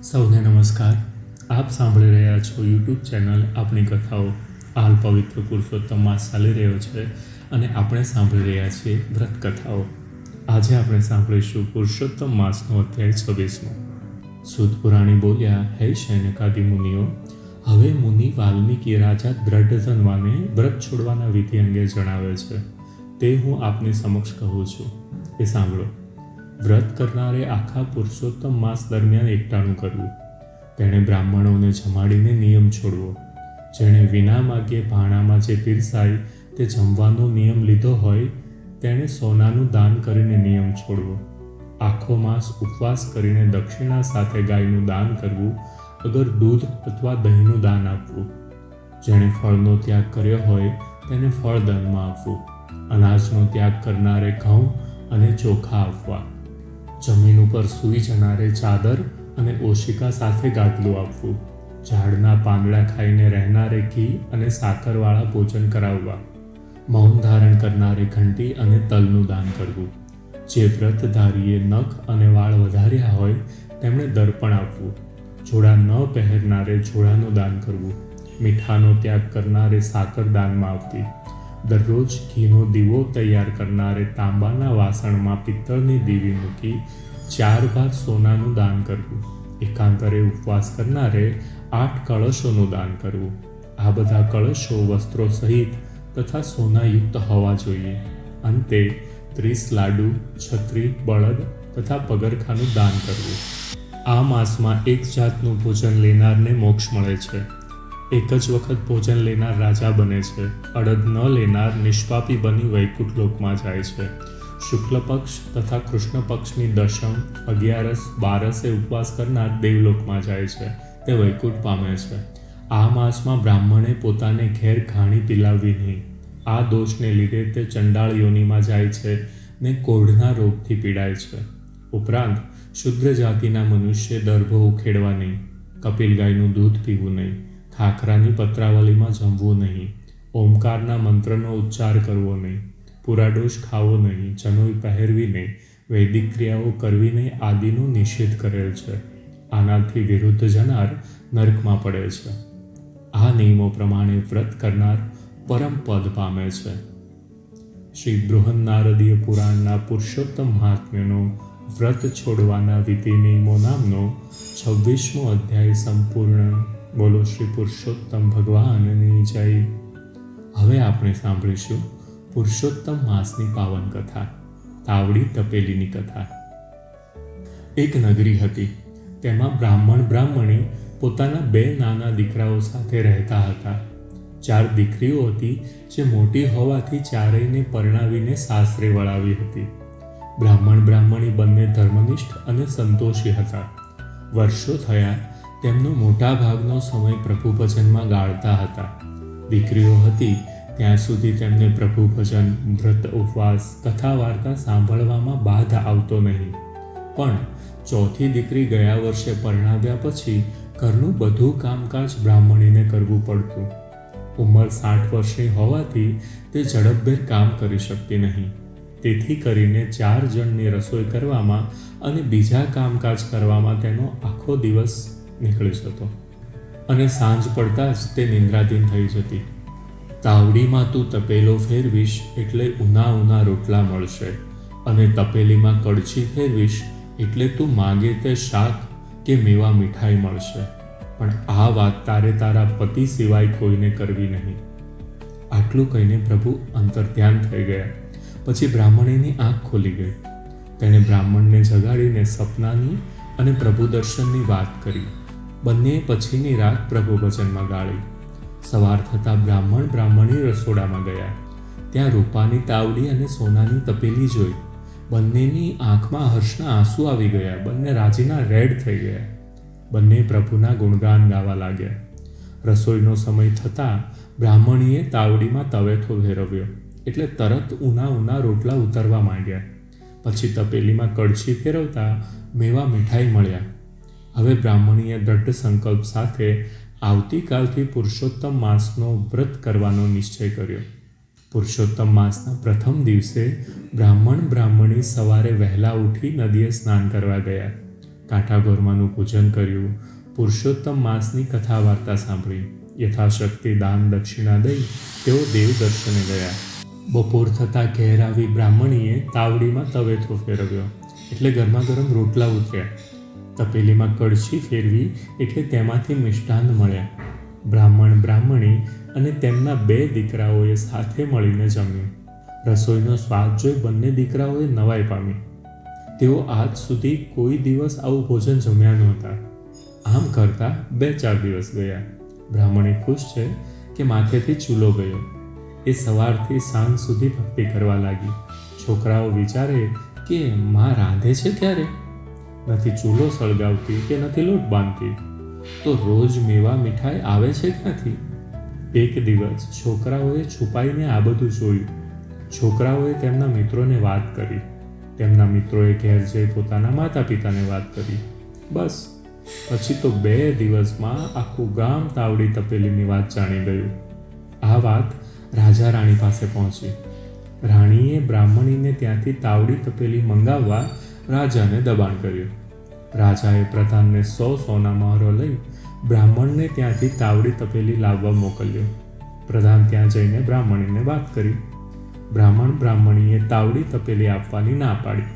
સૌને નમસ્કાર. આપ સાંભળી રહ્યા છો યુટ્યુબ ચેનલ આપણી કથાઓ. હાલ પવિત્ર પુરુષોત્તમ માસ ચાલી રહ્યો છે અને આપણે સાંભળી રહ્યા છીએ વ્રત કથાઓ. આજે આપણે સાંભળીશું પુરુષોત્તમ માસનો અધ્યાય 26મો. સૂત પુરાણી બોલ્યા, હે શૈનકાદિ મુનિઓ, હવે મુનિ વાલ્મીકી રાજા દ્રઢધન્વાને વ્રત છોડવાના વિધિ અંગે જણાવે છે. તે હું આપની સમક્ષ કહું છું, એ સાંભળો. વ્રત કરનારે આખા પુરુષોત્તમ માસ દરમિયાન એકટાણું કરવું. તેણે બ્રાહ્મણોને જમાડીને નિયમ છોડવો. જેણે વિના માગ્યે ભાણામાં જે પીરસાય તે જમવાનો નિયમ લીધો હોય તેણે સોનાનું દાન કરીને નિયમ છોડવો. આખો માસ ઉપવાસ કરીને દક્ષિણા સાથે ગાયનું દાન કરવું, અગર દૂધ અથવા દહીંનું દાન આપવું. જેણે ફળનો ત્યાગ કર્યો હોય તેને ફળ દાનમાં આપવું. અનાજનો ત્યાગ કરનારે ઘઉં અને ચોખા આપવા. જમીન ઉપર સૂઈ જનારે ચાદર અને ઓશિકા સાથે ગાદલું આપવું. ઝાડના પાંદડા ખાઈને રહેનારે ઘી અને સાકરવાળા ભોજન કરાવવા. મૌન ધારણ કરનારે ઘંટી અને તલનું દાન કરવું. જે વ્રતધારીએ નખ અને વાળ વધાર્યા હોય તેમણે દર્પણ આપવું. જોડા ન પહેરનારે જોડાનું દાન કરવું. મીઠાનો ત્યાગ કરનારે સાકર દાનમાં આપવી. દરરોજ ઘીનો દીવો તૈયાર કરનારે તાંબાના વાસણમાં પિત્તળની દીવી મૂકી 4 ભાગ સોનાનું દાન કરવું. એકાંતરે ઉપવાસ કરનારે 8 કળશોનું દાન કરવું. આ બધા કળશો વસ્ત્રો સહિત તથા સોનાયુક્ત હોવા જોઈએ. અંતે 30 લાડુ, છત્રી, બળદ તથા પગરખાનું દાન કરવું. આ માસમાં એક જાતનું ભોજન લેનારને મોક્ષ મળે છે. એક જ વખત ભોજન લેનાર રાજા બને છે. અડદ ન લેનાર નિષ્પાપી બની વૈકુંઠ લોકમાં જાય છે. શુક્લ પક્ષ તથા કૃષ્ણ પક્ષની દશમ, 11, 12 ઉપવાસ કરનાર દેવલોકમાં જાય છે. તે વૈકુંઠ પામે છે. આ માસમાં બ્રાહ્મણે પોતાને ઘેર ઘાણી પીલાવવી નહીં. આ દોષને લીધે તે ચંડાળ યોનિમાં જાય છે ને કોઢના રોગથી પીડાય છે. ઉપરાંત શુદ્ર જાતિના મનુષ્ય દર્ભો ઉખેડવા નહીં. કપિલ ગાયનું દૂધ પીવું નહીં. ખાખરાની પત્રાવલીમાં જમવું નહીં. ઓમકારના મંત્રનો ઉચ્ચાર કરવો નહીં. પુરાડોશ ખાવો નહીં. જનોઈ પહેરવી નહીં. વૈદિક ક્રિયાઓ કરવી નહીં આદિનો નિષેધ કરેલ છે. આનાથી વિરુદ્ધ જનાર નરકમાં પડે છે. આ નિયમો પ્રમાણે વ્રત કરનાર પરમ પદ પામે છે. શ્રી બૃહન્નારદીય પુરાણના પુરુષોત્તમ મહાત્મ્યનો વ્રત છોડવાના વિધિ નિયમો નામનો 26મો અધ્યાય સંપૂર્ણ. બોલો શ્રી પુરુષોત્તમ ભગવાનની જય. હવે આપણે સાંભળીશું પુરુષોત્તમ માસની પાવન કથા, તાવડી તપેલીની કથા. એક નગરી હતી. તેમાં બ્રાહ્મણી પોતાના 2 નાના દીકરાઓ સાથે રહેતા હતા. 4 દીકરીઓ હતી જે મોટી હોવાથી ચારેયને પરણાવીને સાસરે વળાવી હતી. બ્રાહ્મણી બંને ધર્મનિષ્ઠ અને સંતોષી હતા. વર્ષો થયા તેમનો મોટા ભાગનો સમય પ્રભુ ભજનમાં ગાળતા હતા. દીકરીઓ હતી ત્યાં સુધી તેમને પ્રભુ ભજન, વ્રત, ઉપવાસ, કથા વાર્તા સાંભળવામાં બાધ આવતો નહીં. પણ ચોથી દીકરી ગયા વર્ષે પરણાવ્યા પછી ઘરનું બધું કામકાજ બ્રાહ્મણીને કરવું પડતું. ઉંમર 60 વર્ષની હોવાથી તે ઝડપભેર કામ કરી શકતી નહીં. તેથી કરીને 4 જણની રસોઈ કરવામાં અને બીજા કામકાજ કરવામાં તેનો આખો દિવસ નીકળી જતો અને સાંજ પડતા જ તે નિંદ્રાધીન થઈ જતી. તાવડીમાં તું તપેલો ફેરવીશ એટલે ઉના રોટલા મળશે, અને તપેલીમાં કડછી ફેરવીશ એટલે તું માગે તે શાક કે મેવા મીઠાઈ મળશે. પણ આ વાત તારે તારા પતિ સિવાય કોઈને કરવી નહીં. આટલું કહીને પ્રભુ અંતર્ધ્યાન થઈ ગયા. પછી બ્રાહ્મણીની આંખ ખોલી ગઈ. તેણે બ્રાહ્મણને જગાડીને સપનાની અને પ્રભુ દર્શનની વાત કરી. બંને પછીની રાત પ્રભુ ભજનમાં ગાળી. સવાર થતાં બ્રાહ્મણી રસોડામાં ગયા. ત્યાં રૂપાની તાવડી અને સોનાની તપેલી જોઈ. બંનેની આંખમાં હર્ષના આંસુ આવી ગયા. બંને રાજીના રેડ થઈ ગયા. બંને પ્રભુના ગુણગાન ગાવા લાગ્યા. રસોઈનો સમય થતાં બ્રાહ્મણીએ તાવડીમાં તવેથો ફેરવ્યો એટલે તરત ઉના રોટલા ઉતરવા માંડ્યા. પછી તપેલીમાં કડછી ફેરવતા મેવા મીઠાઈ મળ્યા. હવે બ્રાહ્મણીએ દ્રઢ સંકલ્પ સાથે આવતીકાલથી પુરુષોત્તમ માસનો વ્રત કરવાનો નિશ્ચય કર્યો. પુરુષોત્તમ માસના પ્રથમ દિવસે બ્રાહ્મણી સવારે વહેલા ઉઠી નદીએ સ્નાન કરવા ગયા. કાંઠાગોરમાનું પૂજન કર્યું, પુરુષોત્તમ માસની કથા વાર્તા સાંભળી, યથાશક્તિ દાન દક્ષિણા દઈ તેઓ દેવ દર્શને ગયા. બપોર થતાં ઘેર આવી બ્રાહ્મણીએ તાવડીમાં તવેથો ફેરવ્યો એટલે ગરમા ગરમ રોટલા ઉતર્યા. તપેલીમાં કળશી ફેરવી એટલે તેમાંથી મિષ્ટાન મળ્યા. બ્રાહ્મણ બ્રાહ્મણી અને તેમના 2 દીકરાઓએ સાથે મળીને જમ્યું. રસોઈનો સ્વાદ જોઈ બંને દીકરાઓએ નવાઈ પામી. તેઓ આજ સુધી કોઈ દિવસ આવું ભોજન જમ્યા નહોતા. આમ કરતાં 2-4 દિવસ ગયા. બ્રાહ્મણી ખુશ છે કે માથેથી ચૂલો ગયો. એ સવારથી સાંજ સુધી ભક્તિ કરવા લાગી. છોકરાઓ વિચારે કે માં રાંધે છે ક્યારે? નથી ચૂલો સળગાવતી કે નથી લોટ બાંધતી, તો રોજ મેવા મીઠાઈ આવે છે ક્યાંથી? એક દિવસ છોકરાઓએ છુપાઈને આ બધું જોયું. છોકરાઓએ તેમના મિત્રોને વાત કરી. તેમના મિત્રોએ ઘેર જઈ પોતાના માતા પિતાને વાત કરી. બસ પછી તો 2 દિવસમાં આખું ગામ તાવડી તપેલીની વાત જાણી ગયું. આ વાત રાજા રાણી પાસે પહોંચી. રાણીએ બ્રાહ્મણીને ત્યાંથી તાવડી તપેલી મંગાવવા રાજાને દબાણ કર્યું. રાજાએ પ્રધાનને 100 સોના મહોરો લઈ બ્રાહ્મણને ત્યાંથી તાવડી તપેલી લાવવા મોકલ્યો. પ્રધાન ત્યાં જઈને બ્રાહ્મણીને વાત કરી. બ્રાહ્મણ બ્રાહ્મણીએ તાવડી તપેલી આપવાની ના પાડી.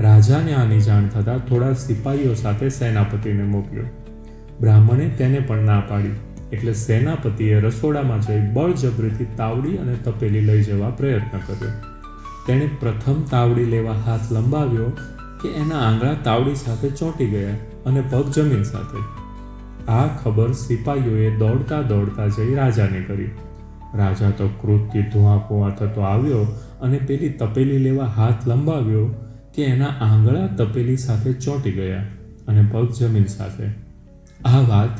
રાજાને આની જાણ થતાં થોડા સિપાહીઓ સાથે સેનાપતિને મોકલ્યો. બ્રાહ્મણે તેને પણ ના પાડી એટલે સેનાપતિએ રસોડામાં જઈ બળજબરીથી તાવડી અને તપેલી લઈ જવા પ્રયત્ન કર્યો. તેણે પ્રથમ તાવડી લેવા હાથ લંબાવ્યો કે એના આંગળા તાવડી સાથે ચોંટી ગયા અને પગ જમીન સાથે. આ ખબર સિપાહીઓએ દોડતા દોડતા જઈ રાજાને કરી. રાજા તો ક્રોધથી ધુઆપુઆ થતો આવ્યો અને પેલી તપેલી લેવા હાથ લંબાવ્યો કે એના આંગળા તપેલી સાથે ચોંટી ગયા અને પગ જમીન સાથે. આ વાત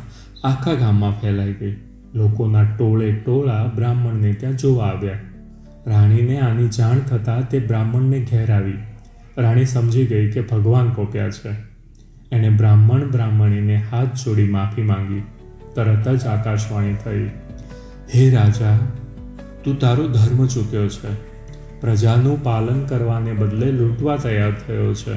આખા ગામમાં ફેલાઈ ગઈ. લોકોના ટોળે ટોળા બ્રાહ્મણને ત્યાં જોવા આવ્યા. રાણીને આની જાણ થતાં તે બ્રાહ્મણને ઘેર આવી. રાણી સમજી ગઈ કે ભગવાન કોપ્યા છે. એણે બ્રાહ્મણ બ્રાહ્મણીને હાથ જોડી માફી માંગી. તરત જ આકાશવાણી થઈ, હે રાજા, તું તારો ધર્મ ચૂક્યો છે. પ્રજાનું પાલન કરવાને બદલે લૂંટવા તૈયાર થયો છે.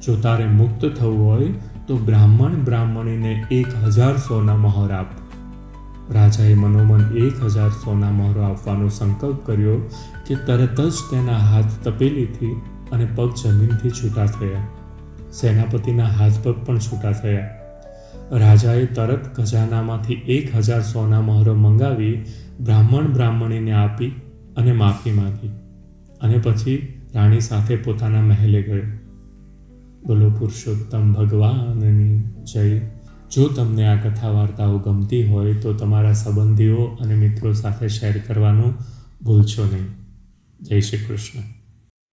જો તારે મુક્ત થવું હોય તો બ્રાહ્મણ બ્રાહ્મણીને 1000 સોના મહોર આપ. રાજાએ મનોમન 1000 સોના મહોરો આપવાનો સંકલ્પ કર્યો કે તરત જ તેના હાથ તપેલીથી અને પગ જમીનથી છૂટા થયા. સેનાપતિના હાથ પગ પણ છૂટા થયા. રાજાએ તરત ખજાનામાંથી 1000 સોના મહોરો મંગાવી બ્રાહ્મણ બ્રાહ્મણીને આપી અને માફી માંગી અને પછી રાણી સાથે પોતાના મહેલે ગયો. બોલો પુરુષોત્તમ ભગવાનની જય. જો તમને આ કથા વાર્તાઓ ગમતી હોય તો તમારા સંબંધીઓ અને મિત્રો સાથે શેર કરવાનું ભૂલશો નહીં. જય શ્રી કૃષ્ણ.